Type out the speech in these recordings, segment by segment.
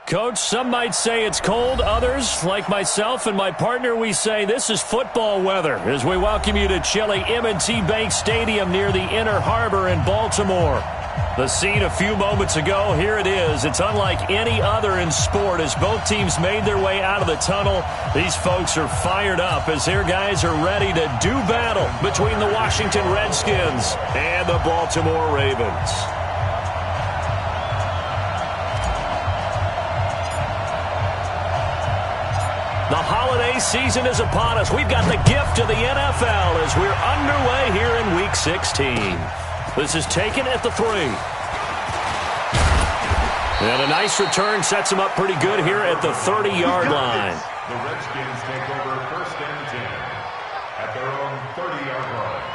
Coach, some might say it's cold. Others, like myself and my partner, we say this is football weather as we welcome you to chilly M&T Bank Stadium near the Inner Harbor in Baltimore. The scene a few moments ago, here it is. It's unlike any other in sport as both teams made their way out of the tunnel. These folks are fired up as their guys are ready to do battle between the Washington Redskins and the Baltimore Ravens. The holiday season is upon us. We've got the gift of the NFL as we're underway here in Week 16. This is taken at the 3. And a nice return sets him up pretty good here at the 30-yard line. The Redskins take over 1st and 10 at their own 30-yard line.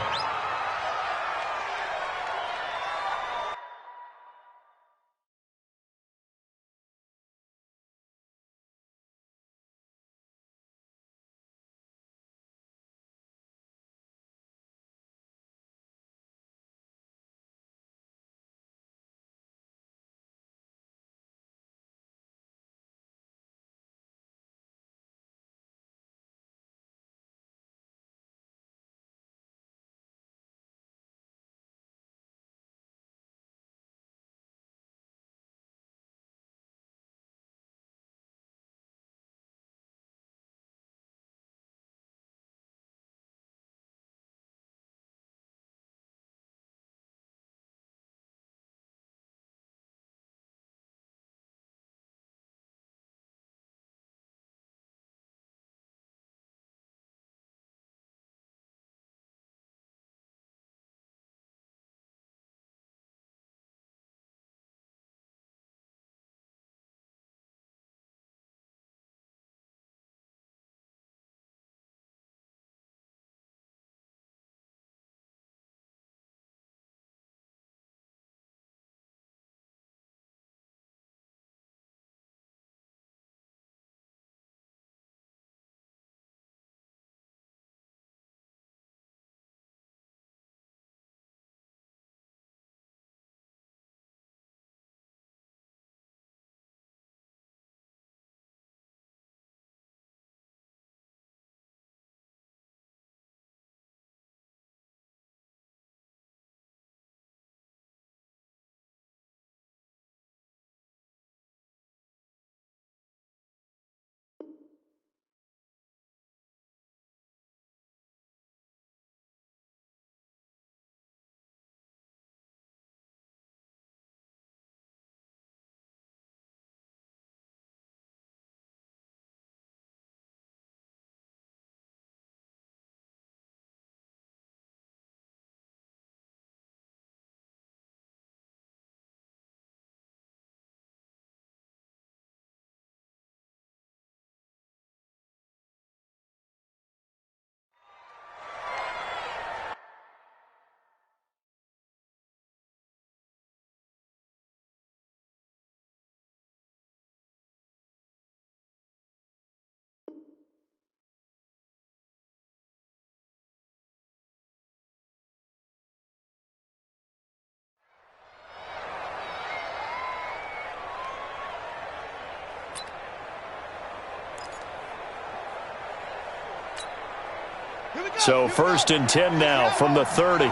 So 1st and 10 now from the 30. On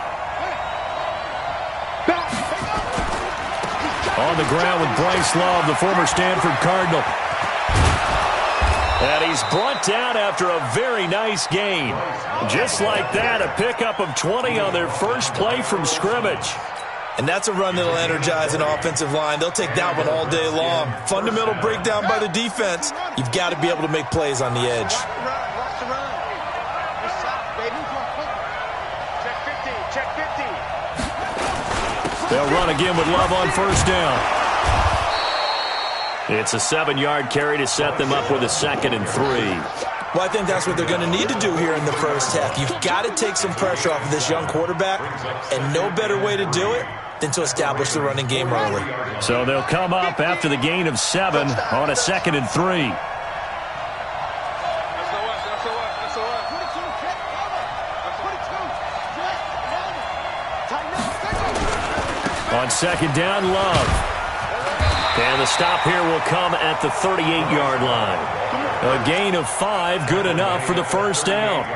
the ground with Bryce Love, the former Stanford Cardinal. And he's brought down after a very nice gain. Just like that, a pickup of 20 on their first play from scrimmage. And that's a run that'll energize an offensive line. They'll take that one all day long. Fundamental breakdown by the defense. You've got to be able to make plays on the edge. They'll run again with Love on 1st down. It's a 7-yard carry to set them up with a 2nd and 3. Well, I think that's what they're going to need to do here in the first half. You've got to take some pressure off of this young quarterback, and no better way to do it than to establish the running game early. So they'll come up after the gain of 7 on a 2nd and 3. On 2nd down, Love. And the stop here will come at the 38-yard line. A gain of 5, good enough for the first down.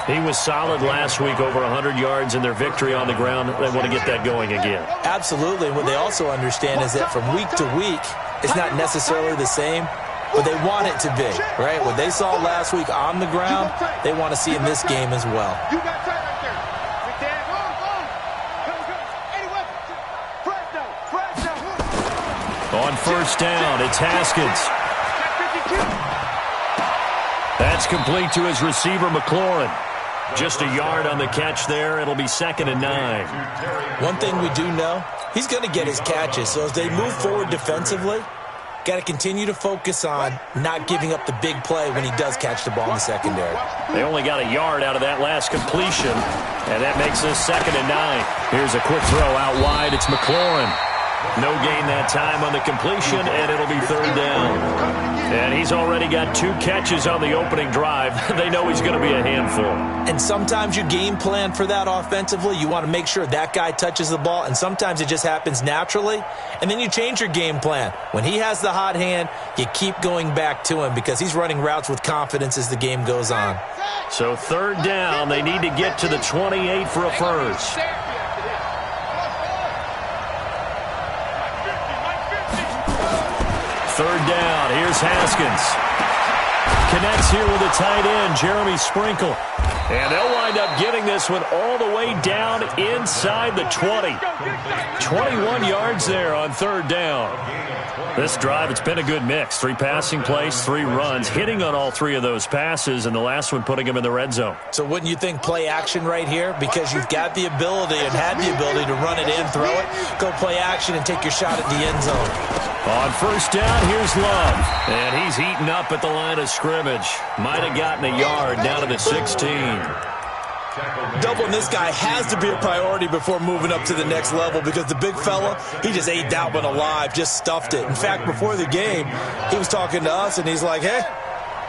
He was solid last week, over 100 yards in their victory on the ground. They want to get that going again. Absolutely. What they also understand is that from week to week, it's not necessarily the same, but they want it to be, right? What they saw last week on the ground, they want to see in this game as well. On first down, it's Haskins. That's complete to his receiver, McLaurin. Just a yard on the catch there. It'll be 2nd and 9. One thing we do know, he's going to get his catches. So as they move forward defensively, got to continue to focus on not giving up the big play when he does catch the ball in the secondary. They only got a yard out of that last completion, and that makes us 2nd and 9. Here's a quick throw out wide. It's McLaurin. No gain that time on the completion, and it'll be 3rd down. And he's already got 2 catches on the opening drive. They know he's going to be a handful. And sometimes you game plan for that offensively. You want to make sure that guy touches the ball, and sometimes it just happens naturally. And then you change your game plan. When he has the hot hand, you keep going back to him because he's running routes with confidence as the game goes on. So 3rd down, they need to get to the 28 for a first. 3rd down, here's Haskins. Connects here with a tight end, Jeremy Sprinkle. And they'll wind up getting this one all the way down inside the 20. 21 yards there on 3rd down. This drive, it's been a good mix. 3 passing plays, 3 runs, hitting on all 3 of those passes, and the last one putting him in the red zone. So wouldn't you think play action right here? Because you've got the ability and had the ability to run it in, throw it, go play action, and take your shot at the end zone. On first down, here's Love. And he's heating up at the line of scrimmage. Might have gotten a yard down to the 16. Doubling this guy has to be a priority before moving up to the next level because the big fella, he just ate that one alive, just stuffed it. In fact, before the game, he was talking to us, and he's like, hey,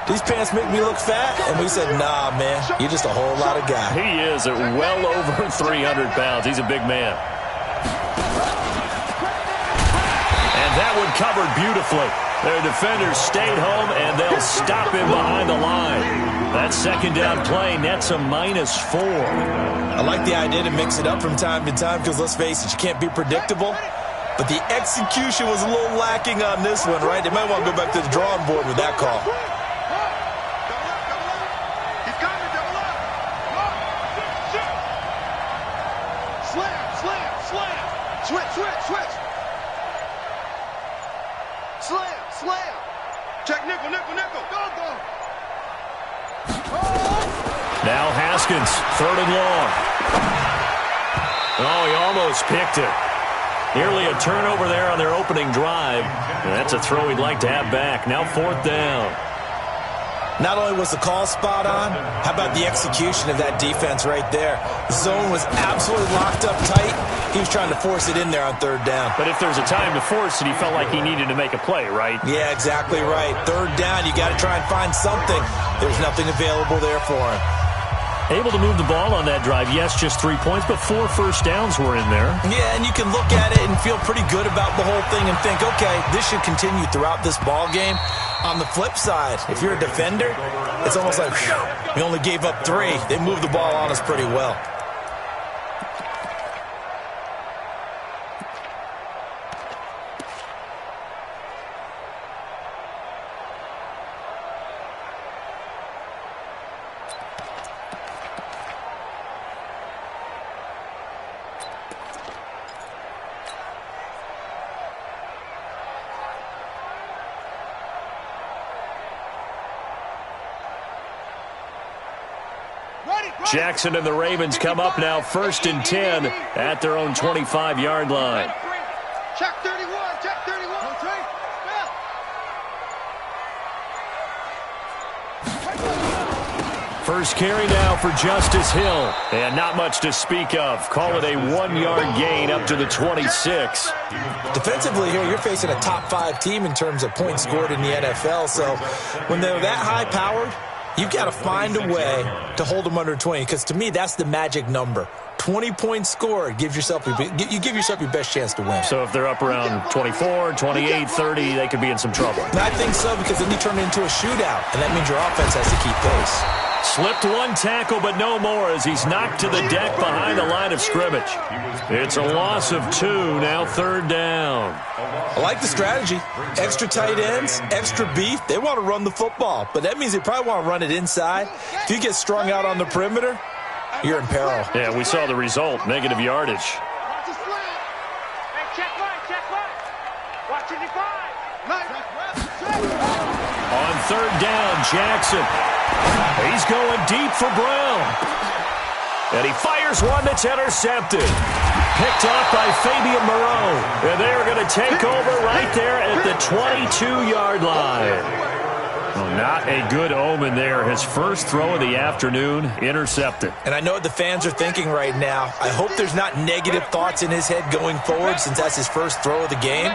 these pants make me look fat? And we said, nah, man, you're just a whole lot of guy. He is at well over 300 pounds. He's a big man. And that one covered beautifully. Their defenders stayed home, and they'll stop him behind the line. That 2nd down play nets a -4. I like the idea to mix it up from time to time because, let's face it, you can't be predictable. But the execution was a little lacking on this one, right? They might want to go back to the drawing board with that call. Switch. Slam. Check nickel. Go. Now Haskins, 3rd and long. Oh, he almost picked it. Nearly a turnover there on their opening drive. And that's a throw he'd like to have back. Now 4th down. Not only was the call spot on, how about the execution of that defense right there? The zone was absolutely locked up tight. He was trying to force it in there on 3rd down. But if there's a time to force it, he felt like he needed to make a play, right? Yeah, exactly right. 3rd down, you got to try and find something. There's nothing available there for him. Able to move the ball on that drive. Yes, just 3 points, but 4 first downs were in there. Yeah, and you can look at it and feel pretty good about the whole thing and think, okay, this should continue throughout this ball game. On the flip side, if you're a defender, it's almost like, whew, we only gave up 3. They moved the ball on us pretty well. Jackson and the Ravens come up now 1st and 10 at their own 25-yard line. Check 31. First carry now for Justice Hill. And not much to speak of. Call it a 1-yard gain up to the 26. Defensively here, you're facing a top 5 team in terms of points scored in the NFL. So when they're that high-powered, You've got to find a way to hold them under 20, because to me, that's the magic number. 20 points scored, you give yourself your best chance to win. So if they're up around 24, 28, 30, they could be in some trouble. And I think so, because then you turn it into a shootout, and that means your offense has to keep pace. Slipped one tackle, but no more as he's knocked to the deck behind the line of scrimmage. It's a loss of 2, now 3rd down. I like the strategy. Extra tight ends, extra beef. They want to run the football, but that means they probably want to run it inside. If you get strung out on the perimeter, you're in peril. Yeah, we saw the result, negative yardage. Watch the slant. Hey, check right. Watch it divide. On 3rd down, Jackson. He's going deep for Brown. And he fires one that's intercepted. Picked off by Fabian Moreau. And they're going to take over right there at the 22-yard line. Well, not a good omen there. His first throw of the afternoon, intercepted. And I know what the fans are thinking right now. I hope there's not negative thoughts in his head going forward, since that's his first throw of the game.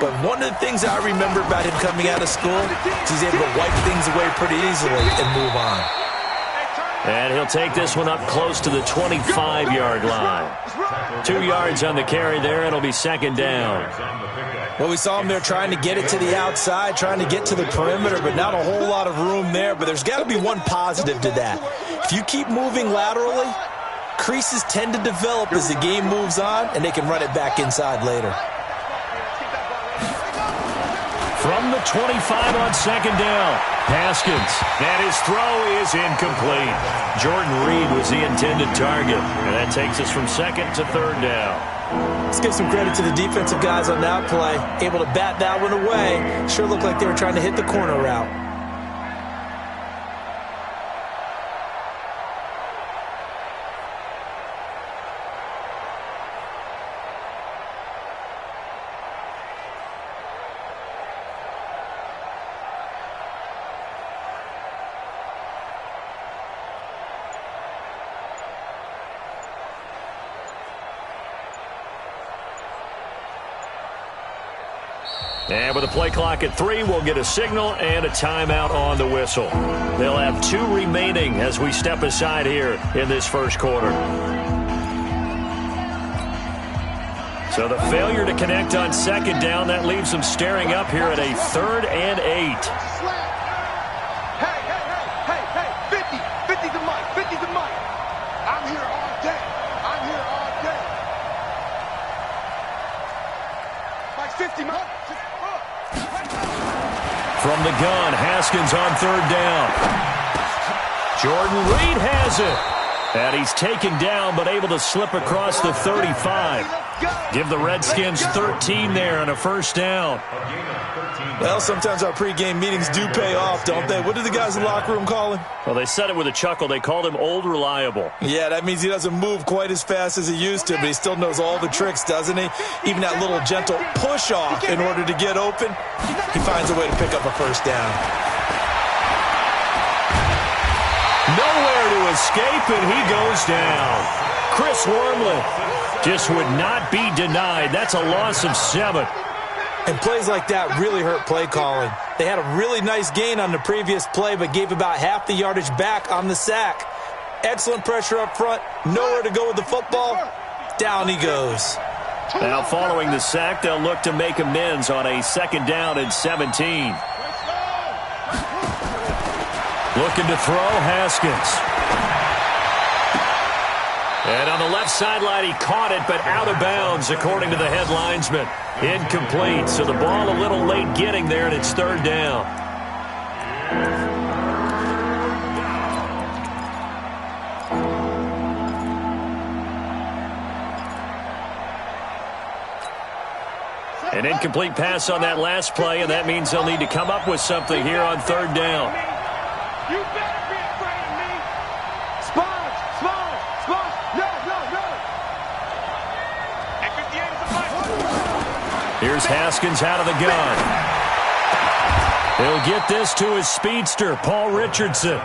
But one of the things I remember about him coming out of school is he's able to wipe things away pretty easily and move on. And he'll take this one up close to the 25-yard line. 2 yards on the carry there. It'll be 2nd down. Well, we saw him there trying to get it to the outside, trying to get to the perimeter, but not a whole lot of room there. But there's got to be one positive to that. If you keep moving laterally, creases tend to develop as the game moves on, and they can run it back inside later. From the 25 on 2nd down, Haskins. And his throw is incomplete. Jordan Reed was the intended target. And that takes us from 2nd to 3rd down. Let's give some credit to the defensive guys on that play. Able to bat that one away. Sure looked like they were trying to hit the corner route. And with a play clock at 3, we'll get a signal and a timeout on the whistle. They'll have 2 remaining as we step aside here in this first quarter. So the failure to connect on 2nd down, that leaves them staring up here at a 3rd and 8. Hey, 50 to Mike, 50 to Mike. I'm here all day. Mike, 50, Mike. From the gun, Haskins on 3rd down. Jordan Reed has it. And he's taken down, but able to slip across the 35. Give the Redskins 13 there and a 1st down. Well, sometimes our pregame meetings do pay off, don't they? What did the guys in the locker room call him? Well, they said it with a chuckle. They called him Old Reliable. Yeah, that means he doesn't move quite as fast as he used to, but he still knows all the tricks, doesn't he? Even that little gentle push-off in order to get open, he finds a way to pick up a 1st down. Nowhere to escape, and he goes down. Chris Wormley just would not be denied. That's a loss of 7. And plays like that really hurt play calling. They had a really nice gain on the previous play, but gave about half the yardage back on the sack. Excellent pressure up front. Nowhere to go with the football. Down he goes. Now following the sack, they'll look to make amends on a 2nd down and 17. Looking to throw, Haskins. And on the left sideline, he caught it, but out of bounds, according to the head linesman. Incomplete, so the ball a little late getting there, and it's 3rd down. An incomplete pass on that last play, and that means they'll need to come up with something here on 3rd down. You better be afraid of me. Sponge. No. And 58 is a fight. Here's Haskins out of the gun. He'll get this to his speedster, Paul Richardson.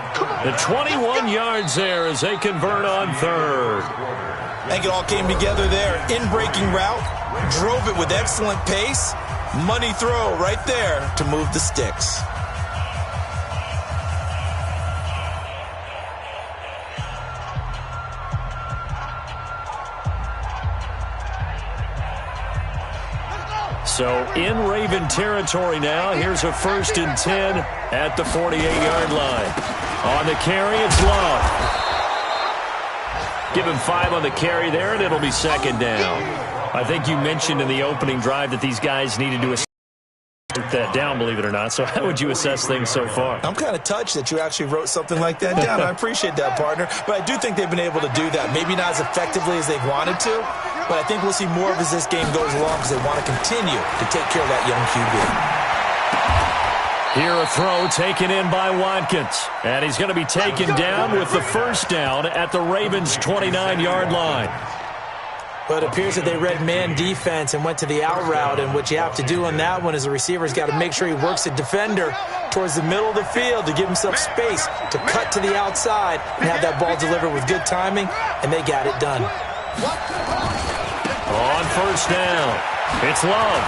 The 21 yards there as they convert on 3rd. I think it all came together there. In-breaking route. Drove it with excellent pace. Money throw right there to move the sticks. So in Raven territory now. Here's a 1st and 10 at the 48-yard line. On the carry, it's Love. Give him 5 on the carry there, and it'll be 2nd down. I think you mentioned in the opening drive that these guys needed to that down, believe it or not. So how would you assess things so far? I'm kind of touched that you actually wrote something like that down. I appreciate that, partner. But I do think they've been able to do that. Maybe not as effectively as they've wanted to, but I think we'll see more of as this game goes along because they want to continue to take care of that young QB. Here a throw taken in by Watkins. And he's going to be taken down with the 1st down at the Ravens' 29-yard line. But it appears that they read man defense and went to the out route, and what you have to do on that one is the receiver's got to make sure he works the defender towards the middle of the field to give himself space to cut to the outside and have that ball delivered with good timing, and they got it done. On 1st down, it's Love.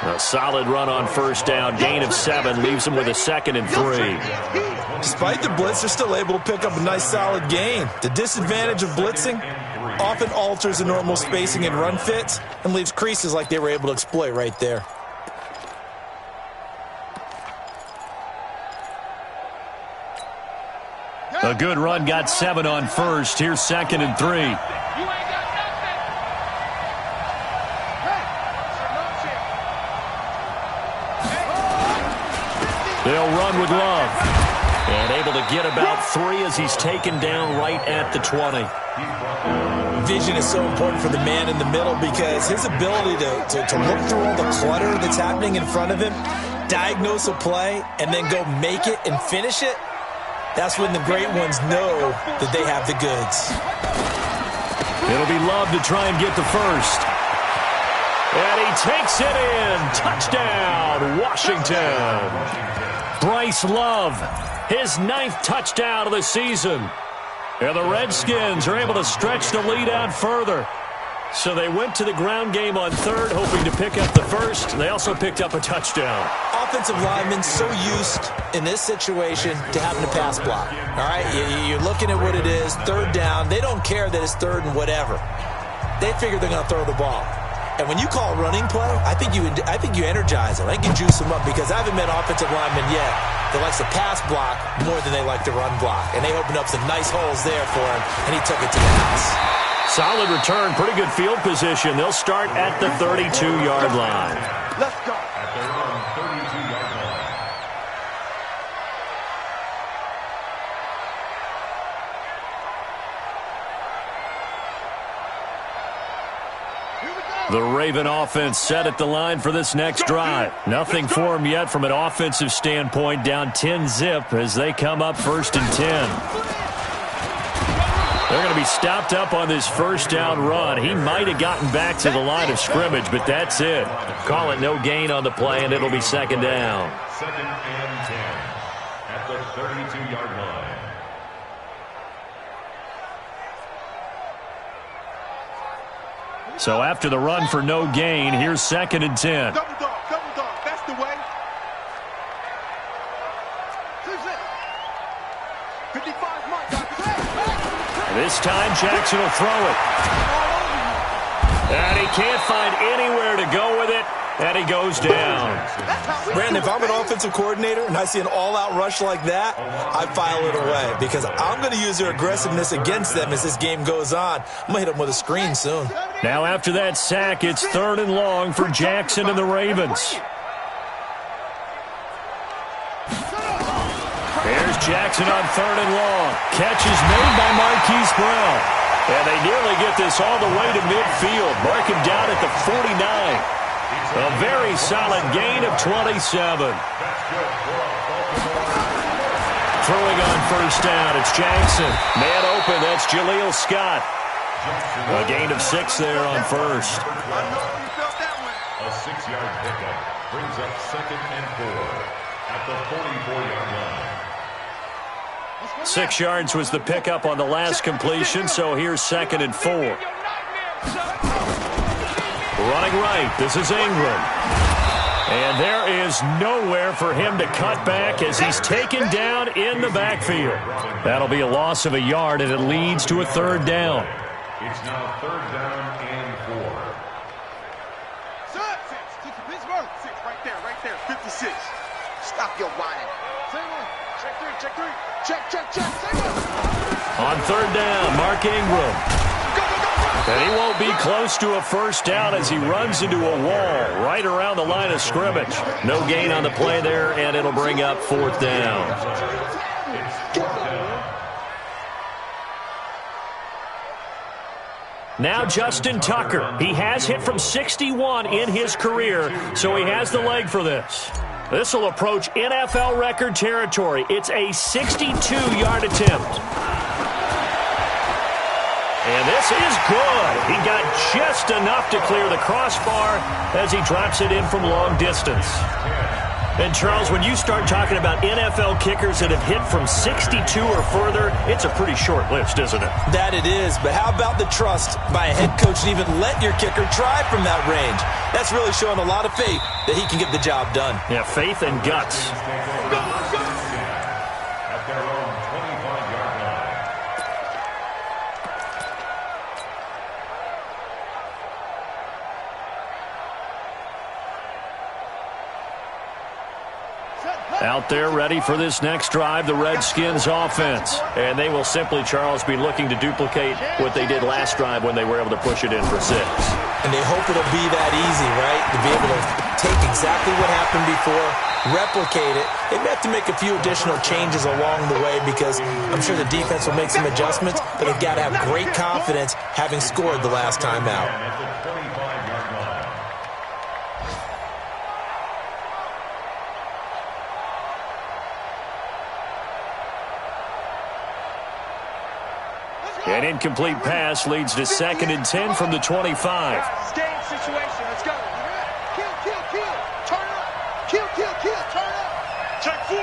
A solid run on 1st down. Gain of 7 leaves them with a 2nd and 3. Despite the blitz, they're still able to pick up a nice solid gain. The disadvantage of blitzing often alters the normal spacing and run fits and leaves creases like they were able to exploit right there. A good run, got 7 on 1st. Here's 2nd and 3. They'll run with Love. And able to get about 3 as he's taken down right at the 20. Vision is so important for the man in the middle because his ability to look through all the clutter that's happening in front of him, diagnose a play, and then go make it and finish it, that's when the great ones know that they have the goods. It'll be Love to try and get the 1st. And he takes it in. Touchdown, Washington. Bryce Love, his 9th touchdown of the season. And the Redskins are able to stretch the lead out further. So they went to the ground game on 3rd, hoping to pick up the 1st. They also picked up a touchdown. Offensive linemen so used in this situation to having to pass block. All right, you're looking at what it is, 3rd down. They don't care that it's 3rd and whatever. They figure they're going to throw the ball. And when you call a running play, I think you energize them. I think you juice them up because I haven't met offensive linemen yet that likes to pass block more than they like to run block. And they opened up some nice holes there for him, and he took it to the house. Solid return, pretty good field position. They'll start at the 32-yard line. Let's go. At their own 32-yard line. The Raven offense set at the line for this next drive. Nothing for them yet from an offensive standpoint. Down 10-zip as they come up 1st and 10. They're going to be stopped up on this 1st down run. He might have gotten back to the line of scrimmage, but that's it. Call it no gain on the play, and it'll be 2nd down. 2nd and 10 at the 32-yard line. So after the run for no gain, here's 2nd and 10. Double dog, that's the way. 55 mark. This time Jackson will throw it. And he can't find anywhere to go with it, and he goes down. Brandon, if I'm an offensive coordinator and I see an all-out rush like that, I file it away because I'm going to use their aggressiveness against them as this game goes on. I'm going to hit them with a screen soon. Now after that sack, it's 3rd and long for Jackson and the Ravens. There's Jackson on 3rd and long. Catch is made by Marquise Brown. And they nearly get this all the way to midfield. Mark him down at the 49. A very solid gain of 27. Throwing on 1st down, it's Jackson. Man open, that's Jaleel Scott. A gain of 6 there on 1st. A 6-yard pickup brings up 2nd and 4 at the 44-yard line. 6 yards was the pickup on the last completion, so here's 2nd and 4. Running right, this is Ingram. And there is nowhere for him to cut back as he's taken down in the backfield. That'll be a loss of a yard, and it leads to a 3rd down. It's now 3rd down and 4. 6. Stop your whining. Check 3, check 3. Check. On third down, Mark Ingram. And he won't be close to a first down as he runs into a wall right around the line of scrimmage. No gain on the play there, and it'll bring up fourth down. Now Justin Tucker. He has hit from 61 in his career, so he has the leg for this. This will approach NFL record territory. It's a 62-yard attempt. And this is good. He got just enough to clear the crossbar as he drops it in from long distance. And, Charles, when you start talking about NFL kickers that have hit from 62 or further, it's a pretty short list, isn't it? That it is, but how about the trust by a head coach to even let your kicker try from that range? That's really showing a lot of faith that he can get the job done. Yeah, faith and guts. At their own 25-yard line. Out there ready for this next drive, the Redskins offense. And they will simply, Charles, be looking to duplicate what they did last drive when they were able to push it in for 6. And they hope it'll be that easy, right? To be able to take exactly what happened before, replicate it. They may have to make a few additional changes along the way because I'm sure the defense will make some adjustments, but they've got to have great confidence having scored the last time out. An incomplete pass leads to 2nd and 10 from the 25. Game situation. Let's go. Kill. Turn up. Kill. Turn up. Check 4.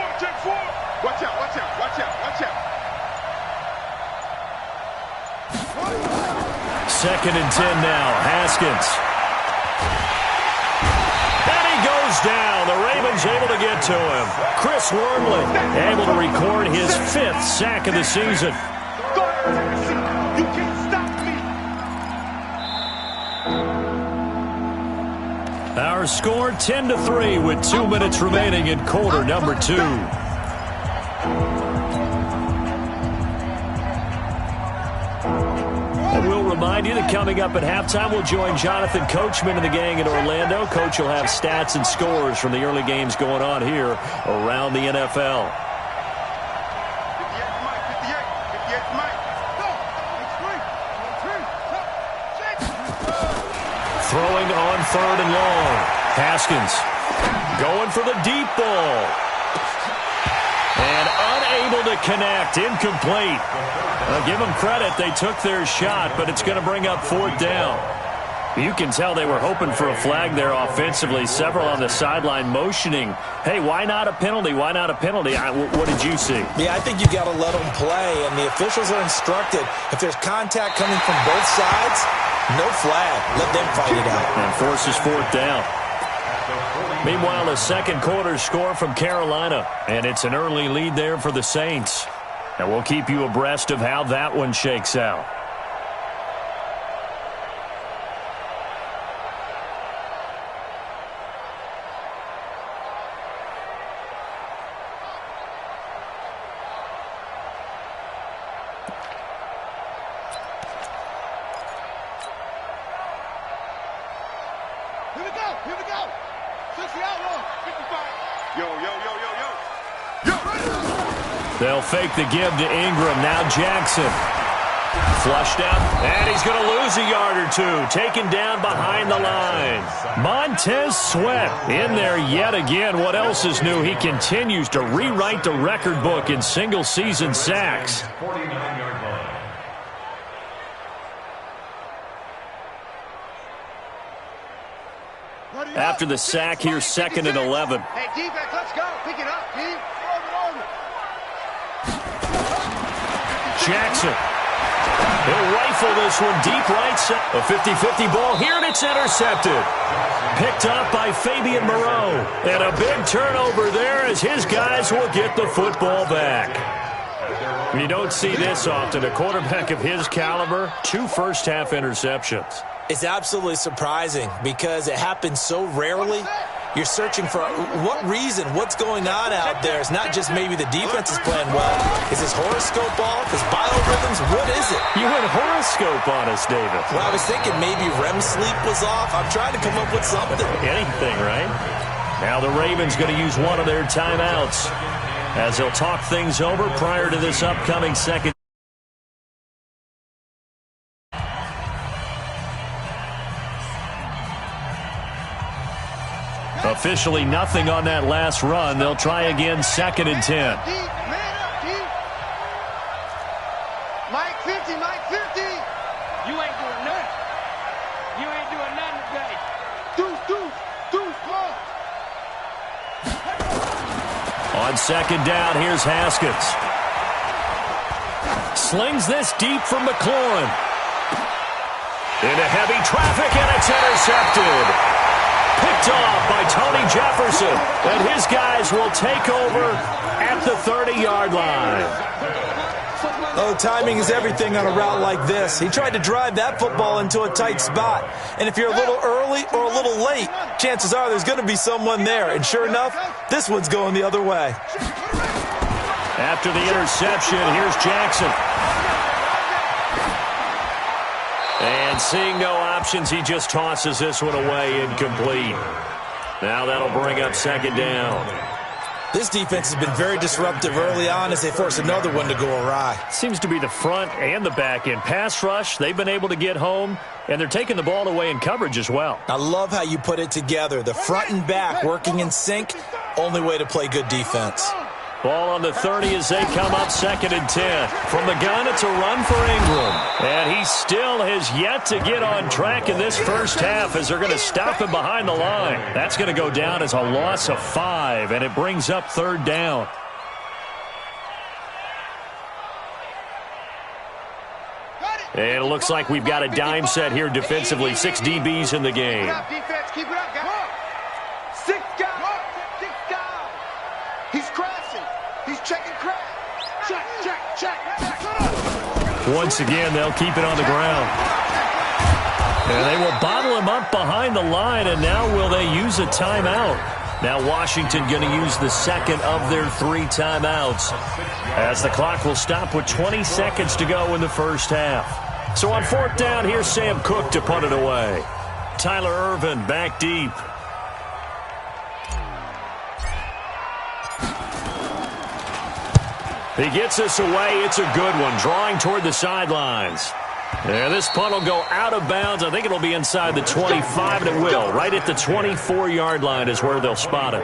Watch out. 2nd and 10 now. Haskins. And he goes down. The Ravens able to get to him. Chris Wormley able to record his 5th sack of the season. You can't stop me. Our score 10-3 with 2 minutes remaining in quarter number 2. And we'll remind you that coming up at halftime, we'll join Jonathan Coachman and the gang in Orlando. Coach will have stats and scores from the early games going on here around the NFL. Throwing on 3rd and long. Haskins going for the deep ball. And unable to connect. Incomplete. Give them credit. They took their shot, but it's going to bring up 4th down. You can tell they were hoping for a flag there offensively. Several on the sideline motioning, hey, why not a penalty? Why not a penalty? What did you see? Yeah, I think you got to let them play, and the officials are instructed. If there's contact coming from both sides, no flag. Let them fight it out. And forces 4th down. Meanwhile, a second quarter score from Carolina, and it's an early lead there for the Saints. And we'll keep you abreast of how that one shakes out. Here we go. 60 outlaw. 55. Yo. They'll fake the give to Ingram. Now Jackson. Flushed out, and he's going to lose a yard or 2. Taken down behind the line. Montez Sweat in there yet again. What else is new? He continues to rewrite the record book in single-season sacks. 49-yard line. After the sack, here's 2nd and 11. Hey, defense, let's go. Pick it up, D. Jackson. He'll rifle this one deep right side. A 50-50 ball here, and it's intercepted. Picked up by Fabian Moreau. And a big turnover there as his guys will get the football back. You don't see this often. A quarterback of his caliber, 2 first-half interceptions. It's absolutely surprising because it happens so rarely. You're searching for what reason, what's going on out there. It's not just maybe the defense is playing well. Is his horoscope off? His biorhythms? What is it? You went horoscope on us, David. Well, I was thinking maybe REM sleep was off. I'm trying to come up with something. Anything, right? Now the Ravens going to use one of their timeouts as they'll talk things over prior to this upcoming second. Officially nothing on that last run. They'll try again, 2nd and 10. Mike 50, Mike 50. You ain't doing nothing. You ain't doing nothing today. Deuce, come on. On 2nd down, here's Haskins. Slings this deep from McLaurin. Into heavy traffic, and it's intercepted. Picked off by Tony Jefferson, and his guys will take over at the 30-yard line. Oh, timing is everything on a route like this. He tried to drive that football into a tight spot. And if you're a little early or a little late, chances are there's going to be someone there. And sure enough, this one's going the other way. After the interception, here's Jackson. And seeing no options, he just tosses this one away, incomplete. Now that'll bring up 2nd down. This defense has been very disruptive early on as they force another one to go awry. Seems to be the front and the back end. Pass rush, they've been able to get home, and they're taking the ball away in coverage as well. I love how you put it together. The front and back working in sync, only way to play good defense. Ball on the 30 as they come up, 2nd and 10. From the gun, it's a run for Ingram. And he still has yet to get on track in this first half as they're going to stop him behind the line. That's going to go down as a loss of 5, and it brings up 3rd down. And it looks like we've got a dime set here defensively. 6 DBs in the game. Defense, keep it up, guys. 6 guys. He's crashing. He's checking crack. Check. Once again, they'll keep it on the ground. And they will bottle him up behind the line, and now will they use a timeout? Now Washington going to use the 2nd of their 3 timeouts as the clock will stop with 20 seconds to go in the first half. So on 4th down, here's Sam Cook to punt it away. Tyler Ervin back deep. He gets this away. It's a good one, drawing toward the sidelines. And this punt will go out of bounds. I think it'll be inside the 25, and it will. Right at the 24-yard line is where they'll spot it.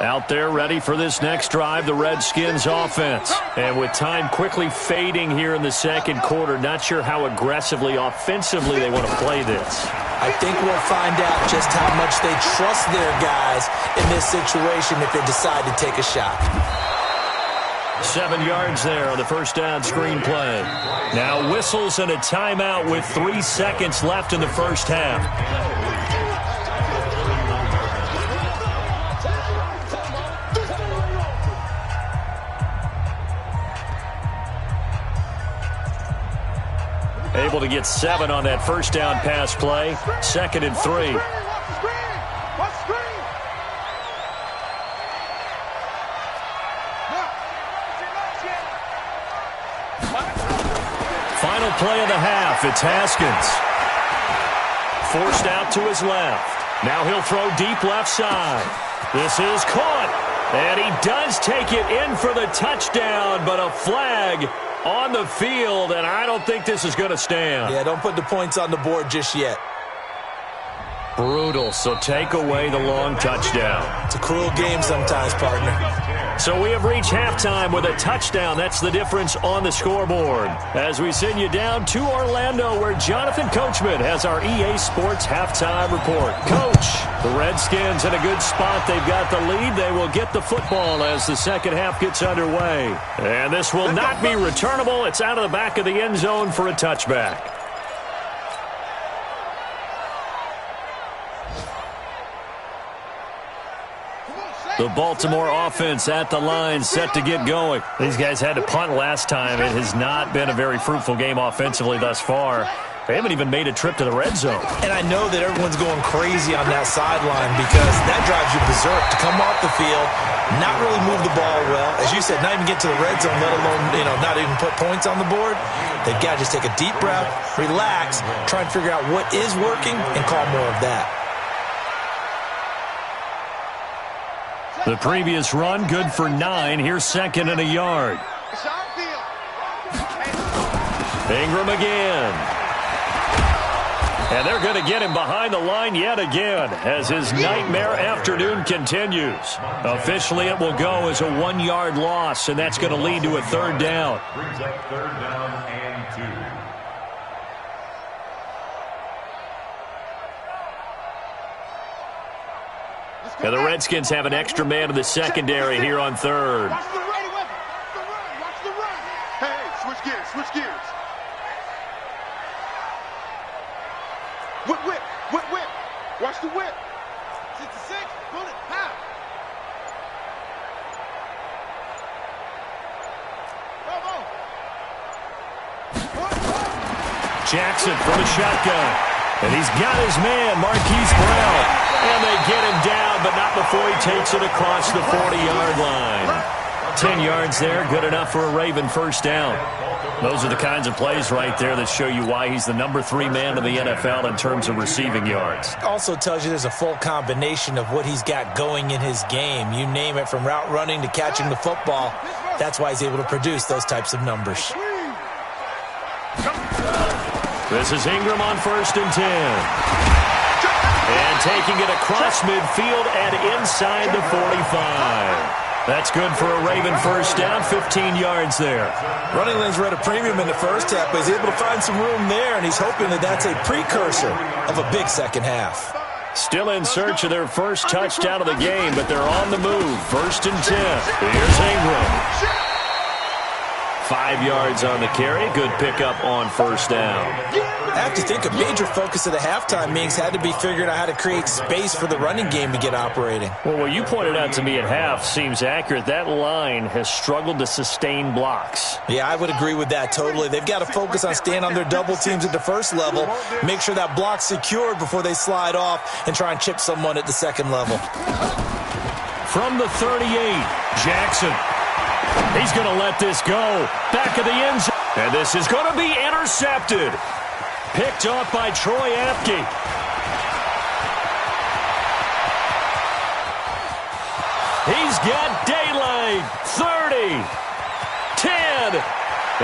Out there ready for this next drive, the Redskins offense. And with time quickly fading here in the 2nd quarter, not sure how aggressively, offensively they want to play this. I think we'll find out just how much they trust their guys in this situation if they decide to take a shot. 7 yards there on the first down screen play. Now whistles and a timeout with 3 seconds left in the first half. Able to get 7 on that first down pass play. 2nd and 3. Final play of the half. It's Haskins. Forced out to his left. Now he'll throw deep left side. This is caught. And he does take it in for the touchdown, but a flag on the field, and I don't think this is going to stand. Yeah, don't put the points on the board just yet. Brutal, so take away the long touchdown. It's a cruel game sometimes, partner. So we have reached halftime with a touchdown. That's the difference on the scoreboard. As we send you down to Orlando, where Jonathan Coachman has our EA Sports halftime report. Coach, the Redskins in a good spot. They've got the lead. They will get the football as the second half gets underway. And this will not be returnable. It's out of the back of the end zone for a touchback. The Baltimore offense at the line, set to get going. These guys had to punt last time. It has not been a very fruitful game offensively thus far. They haven't even made a trip to the red zone. And I know that everyone's going crazy on that sideline because that drives you berserk to come off the field, not really move the ball well. As you said, not even get to the red zone, let alone, not even put points on the board. They've got to just take a deep breath, relax, try and figure out what is working, and call more of that. The previous run, good for 9. Here's second and a yard. Ingram again. And they're going to get him behind the line yet again as his nightmare afternoon continues. Officially, it will go as a 1-yard loss, and that's going to lead to a third down. Brings up third down and 2. Now the Redskins have an extra man in the secondary here on third. Watch the run. Watch the run. Hey, switch gears. Whip. Watch the whip. 66, pull it, pow. Jackson from the shotgun. And he's got his man, Marquise Brown. And they get him down, but not before he takes it across the 40-yard line. 10 yards there, good enough for a Raven first down. Those are the kinds of plays right there that show you why he's the number 3 man in the NFL in terms of receiving yards. Also tells you there's a full combination of what he's got going in his game. You name it, from route running to catching the football. That's why he's able to produce those types of numbers. This is Ingram on 1st and 10. And taking it across midfield and inside the 45. That's good for a Raven first down, 15 yards there. Running lanes were at a premium in the first half, but he's able to find some room there, and he's hoping that that's a precursor of a big second half. Still in search of their first touchdown of the game, but they're on the move. 1st and 10. Here's Ingram. 5 yards on the carry. Good pickup on first down. I have to think a major focus of the halftime meetings had to be figuring out how to create space for the running game to get operating. Well, what you pointed out to me at half seems accurate. That line has struggled to sustain blocks. Yeah, I would agree with that totally. They've got to focus on staying on their double teams at the first level, make sure that block's secured before they slide off, and try and chip someone at the second level. From the 38, Jackson. He's going to let this go. Back of the end zone. And this is going to be intercepted. Picked off by Troy Apke. He's got daylight. 30. 10.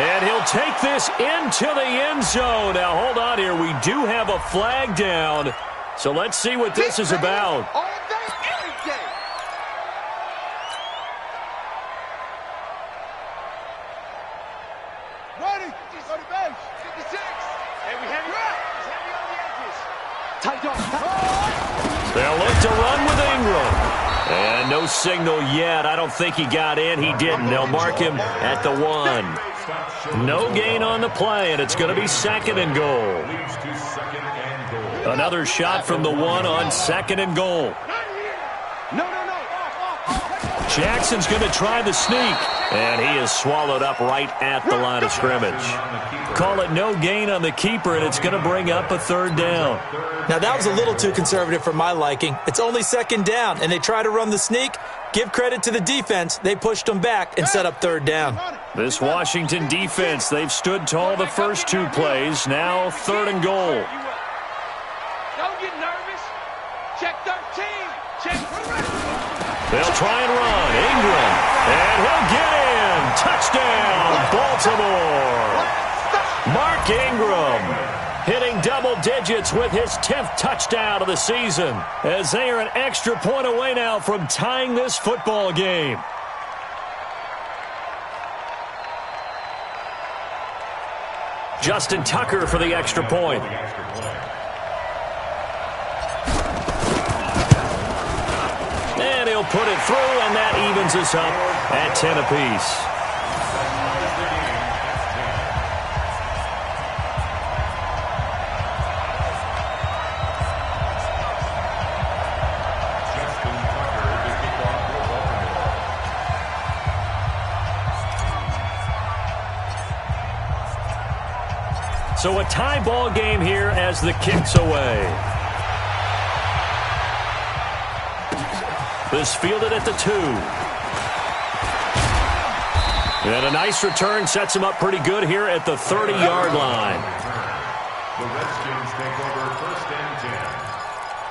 And he'll take this into the end zone. Now, hold on here. We do have a flag down. So let's see what this is about. All day, every day. Ready? Go to base. 56. And we have it right. He's heavy on the edges. Tight dog. They'll look to run with Ingram. And no signal yet. I don't think he got in. He didn't. They'll mark him at the 1. No gain on the play, and it's going to be 2nd and goal. Another shot from the 1 on 2nd and goal. No. Jackson's going to try the sneak. And he is swallowed up right at the line of scrimmage. Call it no gain on the keeper, and it's going to bring up a 3rd down. Now, that was a little too conservative for my liking. It's only 2nd down, and they try to run the sneak. Give credit to the defense. They pushed them back and set up 3rd down. This Washington defense, they've stood tall the first 2 plays. Now 3rd and goal. Don't get nervous. Check 13. Check. They'll try and run. Ingram. And he'll get in. Touchdown, Baltimore. Mark Ingram hitting double digits with his 10th touchdown of the season, as they are an extra point away now from tying this football game. Justin Tucker for the extra point. And he'll put it through, and that evens us up at 10 apiece. So a tie ball game here as the kick's away. This fielded at the 2. And a nice return sets him up pretty good here at the 30-yard line. The Redskins take over first and 10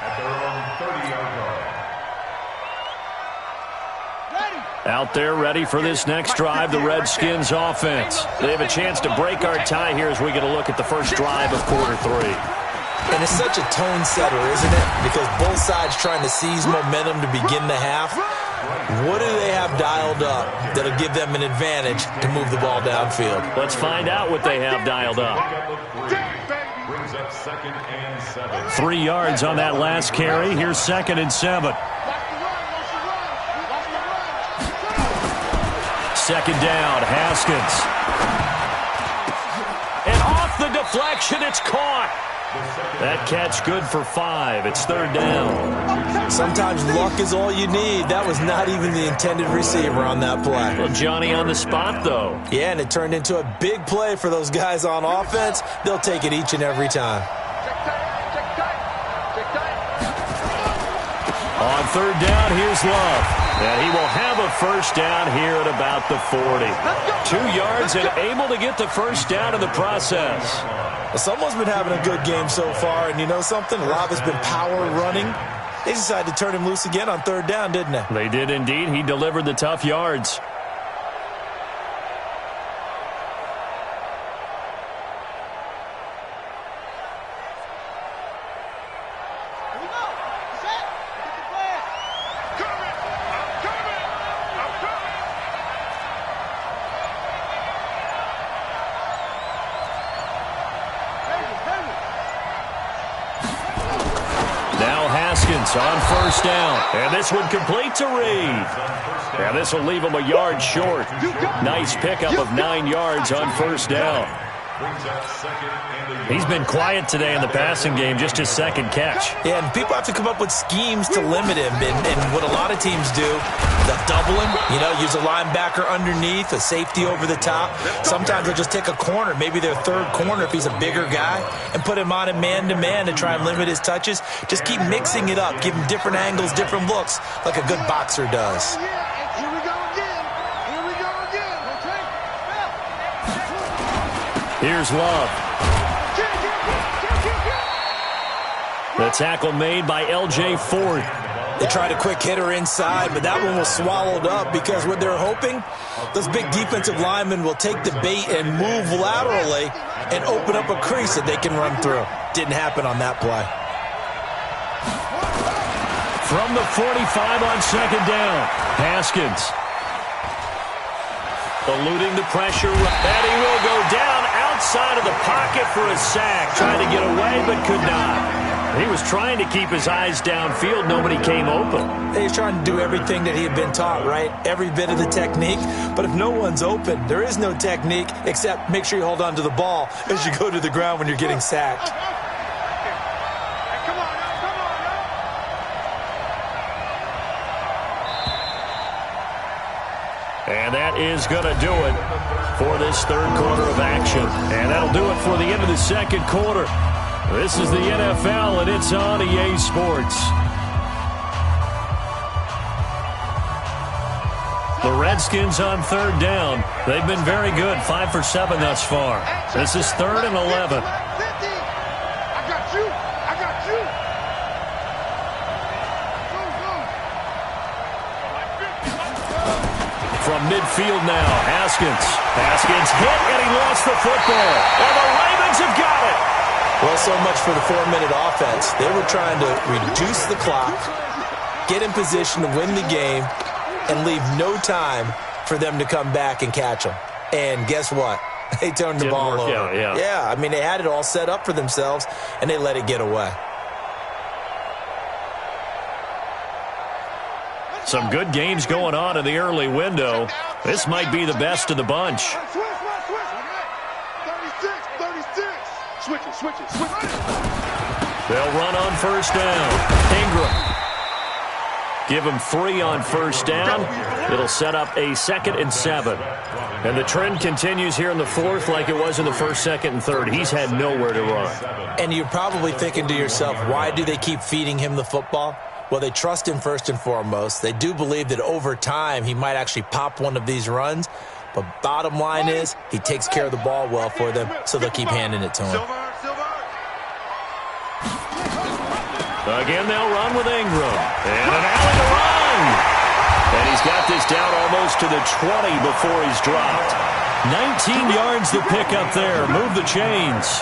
at their own 30-yard line. Out there ready for this next drive, the Redskins offense. They have a chance to break our tie here as we get a look at the first drive of quarter 3. And it's such a tone setter, isn't it? Because both sides trying to seize momentum to begin the half. What do they have dialed up that'll give them an advantage to move the ball downfield? Let's find out what they have dialed up. Brings up 2nd and 7. 3 yards on that last carry. Here's 2nd and 7. 2nd down, Haskins. And off the deflection, it's caught. That catch good for 5. It's 3rd down. Sometimes luck is all you need. That was not even the intended receiver on that play. Well, Johnny on the spot, though. Yeah, and it turned into a big play for those guys on offense. They'll take it each and every time. On 3rd down, here's Love. And he will have a first down here at about the 40. 2 yards and able to get the first down in the process. Well, someone's been having a good game so far, and you know something? A lot has been power running. They decided to turn him loose again on 3rd down, didn't they? They did indeed. He delivered the tough yards. On 1st down, and this one complete to Reed. And this will leave him a yard short. Nice pickup of 9 yards on 1st down. He's been quiet today in the passing game, just his 2nd catch. Yeah, and people have to come up with schemes to limit him. And what a lot of teams do, they'll double him, use a linebacker underneath, a safety over the top. Sometimes they'll just take a corner, maybe their 3rd corner if he's a bigger guy, and put him on a man-to-man to try and limit his touches. Just keep mixing it up, give him different angles, different looks, like a good boxer does. Here's Love. The tackle made by L.J. Ford. They tried a quick hitter inside, but that one was swallowed up because what they're hoping, those big defensive linemen will take the bait and move laterally and open up a crease that they can run through. Didn't happen on that play. From the 45 on 2nd down, Haskins. Eluding the pressure, and he will go down outside of the pocket for a sack. Trying to get away, but could not. He was trying to keep his eyes downfield. Nobody came open. He's trying to do everything that he had been taught, right? Every bit of the technique. But if no one's open, there is no technique except make sure you hold on to the ball as you go to the ground when you're getting sacked. And that is going to do it for this 3rd quarter of action. And that'll do it for the end of the 2nd quarter. This is the NFL, and it's on EA Sports. The Redskins on 3rd down. They've been very good, 5 for 7 thus far. This is 3rd and 11. I got you. From midfield now, Haskins. Haskins hit, and he lost the football. And the Ravens have got it. Well, so much for the 4-minute offense. They were trying to reduce the clock, get in position to win the game, and leave no time for them to come back and catch them. And guess what? They turned the ball over. Yeah, I mean, they had it all set up for themselves, and they let it get away. Some good games going on in the early window. This might be the best of the bunch. Switch it. They'll run on 1st down. Ingram. Give him 3 on first down. It'll set up a 2nd and 7. And the trend continues here in the 4th like it was in the 1st, 2nd, and 3rd. He's had nowhere to run. And you're probably thinking to yourself, why do they keep feeding him the football? Well, they trust him first and foremost. They do believe that over time he might actually pop one of these runs. But bottom line is he takes care of the ball well for them, so they'll keep handing it to him. Again, they'll run with Ingram. And an alley to run. And he's got this down almost to the 20 before he's dropped. 19 yards to pick up there. Move the chains.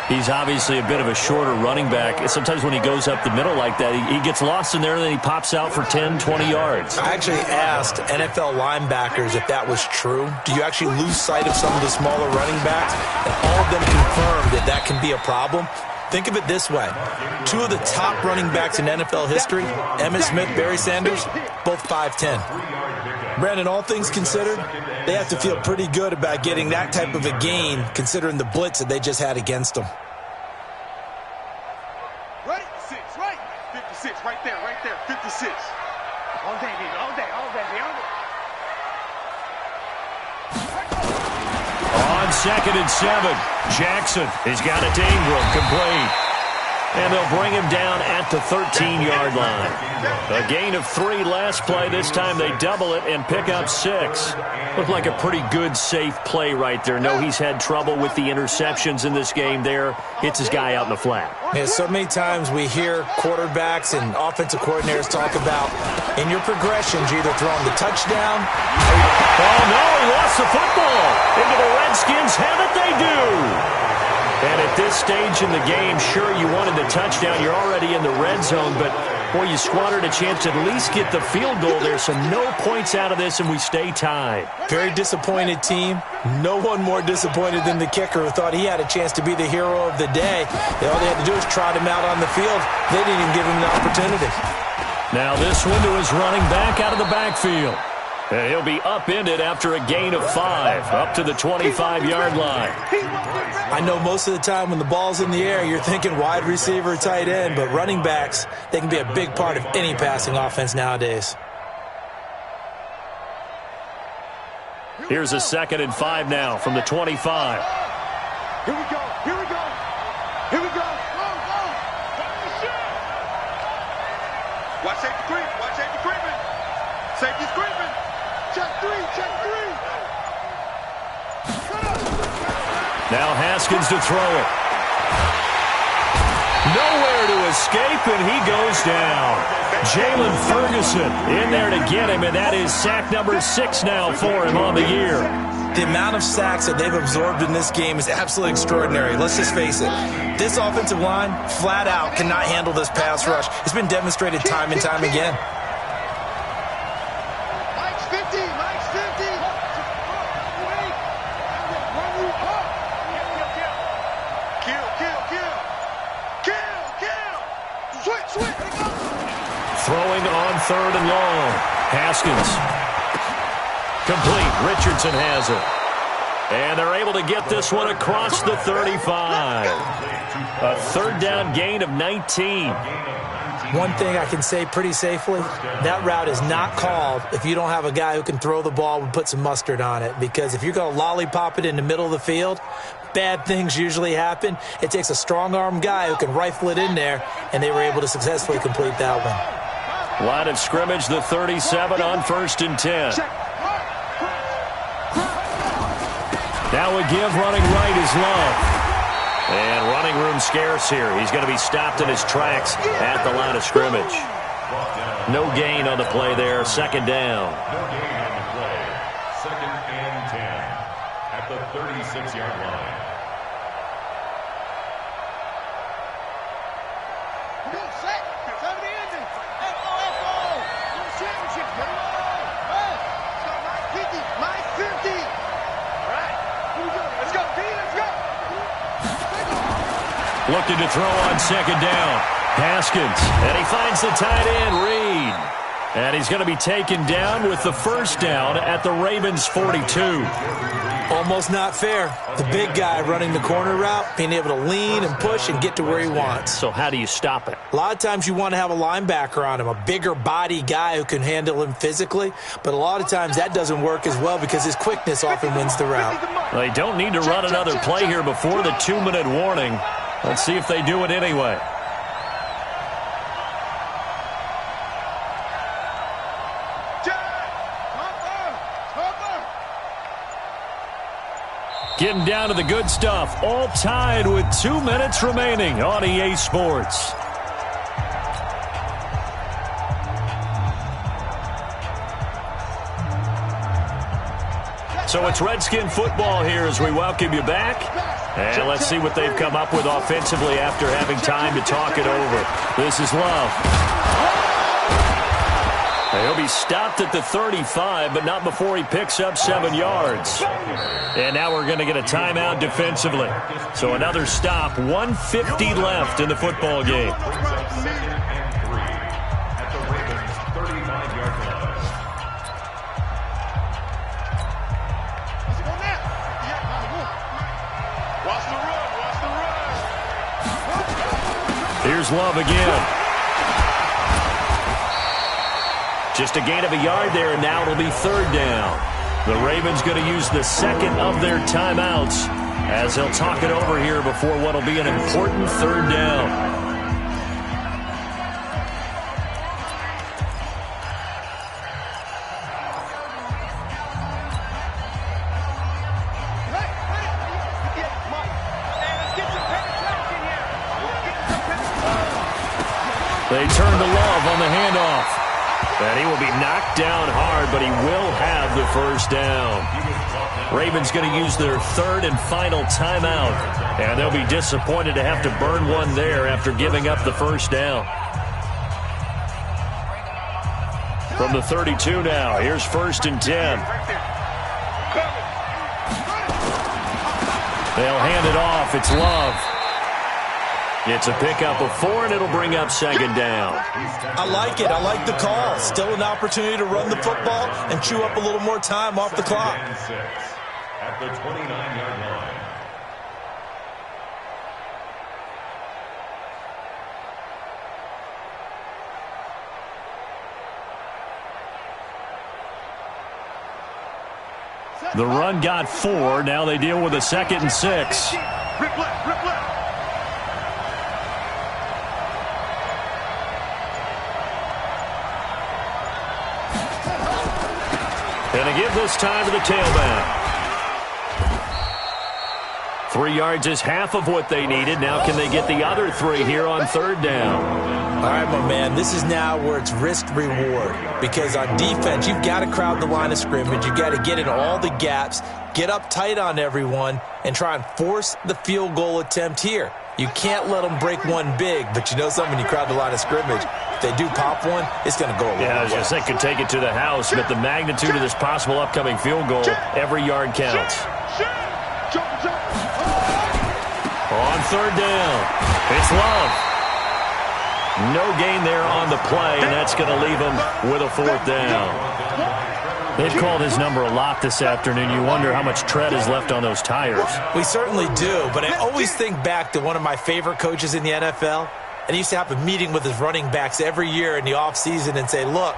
He's obviously a bit of a shorter running back. Sometimes when he goes up the middle like that, he gets lost in there and then he pops out for 10, 20 yards. I actually asked NFL linebackers if that was true. Do you actually lose sight of some of the smaller running backs? And all of them confirmed that that can be a problem. Think of it this way. 2 of the top running backs in NFL history, Emmitt Smith, Barry Sanders, both 5'10". Brandon, all things considered, they have to feel pretty good about getting that type of a gain considering the blitz that they just had against them. Right? 6, right? 56, right there, 56. All day, baby, all day, all day, all day. On 2nd and 7, Jackson. He's got it to Ingram, complete. And they'll bring him down at the 13-yard line. A gain of 3 last play. This time they double it and pick up 6. Looked like a pretty good, safe play right there. No, he's had trouble with the interceptions in this game there. Hits his guy out in the flat. Yeah, so many times we hear quarterbacks and offensive coordinators talk about in your progressions, you're either throwing the touchdown. Oh, no, he lost the football. Into the Redskins have it, they do. And at this stage in the game, sure, you wanted the touchdown. You're already in the red zone, but, boy, you squandered a chance to at least get the field goal there, so no points out of this, and we stay tied. Very disappointed team. No one more disappointed than the kicker who thought he had a chance to be the hero of the day. All they had to do was trot him out on the field. They didn't even give him the opportunity. Now this one to his running back out of the backfield. And he'll be upended after a gain of 5, up to the 25-yard line. I know most of the time when the ball's in the air, you're thinking wide receiver, tight end, but running backs, they can be a big part of any passing offense nowadays. Here's a 2nd and 5 now from the 25. Here we go, here we go, here we go. Watch safety creep, watch safety creeping. Safety's creeping. Check 3, check 3. Now Haskins to throw it. Nowhere to escape, and he goes down. Jalen Ferguson in there to get him, and that is sack number 6 now for him on the year. The amount of sacks that they've absorbed in this game is absolutely extraordinary. Let's just face it. This offensive line, flat out, cannot handle this pass rush. It's been demonstrated time and time again. Mike's 50, Mike's 50. Kill, kill, kill. Kill, kill. Switch, switch. Throwing on 3rd and long. Haskins. Complete. Richardson has it. And they're able to get this one across the 35. A 3rd down gain of 19. One thing I can say pretty safely, that route is not called if you don't have a guy who can throw the ball and put some mustard on it. Because if you're going to lollipop it in the middle of the field, bad things usually happen. It takes a strong-arm guy who can rifle it in there, and they were able to successfully complete that one. Line of scrimmage, the 37 on 1st and 10. Now a give running right is Love. And running room scarce here. He's going to be stopped in his tracks at the line of scrimmage. No gain on the play there. 2nd down. No gain on the play. 2nd and 10 at the 36-yard line. Looking to throw on 2nd down. Haskins. And he finds the tight end, Reed. And he's going to be taken down with the 1st down at the Ravens' 42. Almost not fair. The big guy running the corner route, being able to lean and push and get to where he wants. So how do you stop it? A lot of times you want to have a linebacker on him, a bigger body guy who can handle him physically, but a lot of times that doesn't work as well because his quickness often wins the route. They don't need to run another play here before the 2-minute warning. Let's see if they do it anyway. Getting down to the good stuff. All tied with 2 minutes remaining on EA Sports. So it's Redskin football here as we welcome you back. And let's see what they've come up with offensively after having time to talk it over. This is Love. He'll be stopped at the 35, but not before he picks up 7 yards. And now we're going to get a timeout defensively. So another stop, 1:50 left in the football game. Here's Love again. Just a gain of a yard there, and now it'll be 3rd down. The Ravens going to use the second of their timeouts as they'll talk it over here before what will be an important 3rd down. They turn to Love on the handoff. And he will be knocked down hard, but he will have the 1st down. Ravens going to use their 3rd and final timeout. And they'll be disappointed to have to burn one there after giving up the 1st down. From the 32 now, here's 1st and 10. They'll hand it off. It's Love. It's a pickup of 4, and it'll bring up 2nd down. I like it. I like the call. Still an opportunity to run the football and chew up a little more time off the clock. At the 29-yard line. The run got 4. Now they deal with a 2nd and 6. Rip left. And to give this time to the tailback. 3 yards is half of what they needed. Now can they get the other 3 here on 3rd down? All right, my man, this is now where it's risk-reward. Because on defense, you've got to crowd the line of scrimmage. You've got to get in all the gaps, get up tight on everyone, and try and force the field goal attempt here. You can't let them break one big, but you know something, when you crowd the line of scrimmage, if they do pop one, it's going to go a long way. Yeah, I was going to say, could take it to the house, but the magnitude of this possible upcoming field goal, every yard counts. On 3rd down, it's Love. No gain there on the play, and that's going to leave him with a 4th down. They've called his number a lot this afternoon. You wonder how much tread is left on those tires. We certainly do, but I always think back to one of my favorite coaches in the NFL, and he used to have a meeting with his running backs every year in the offseason and say, look,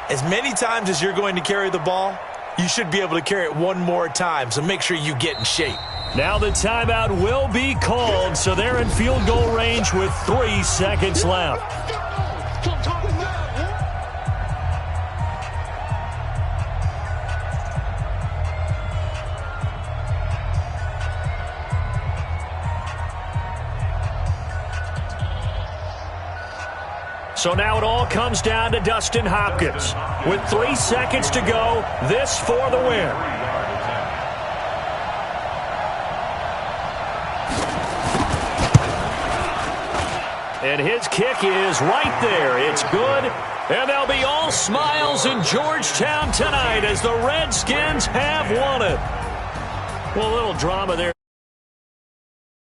as many times as you're going to carry the ball, you should be able to carry it one more time, so make sure you get in shape. Now the timeout will be called, so they're in field goal range with 3 seconds left. So now it all comes down to Dustin Hopkins. With 3 seconds to go, this for the win. And his kick is right there. It's good. And they'll be all smiles in Georgetown tonight as the Redskins have won it. Well, a little drama there.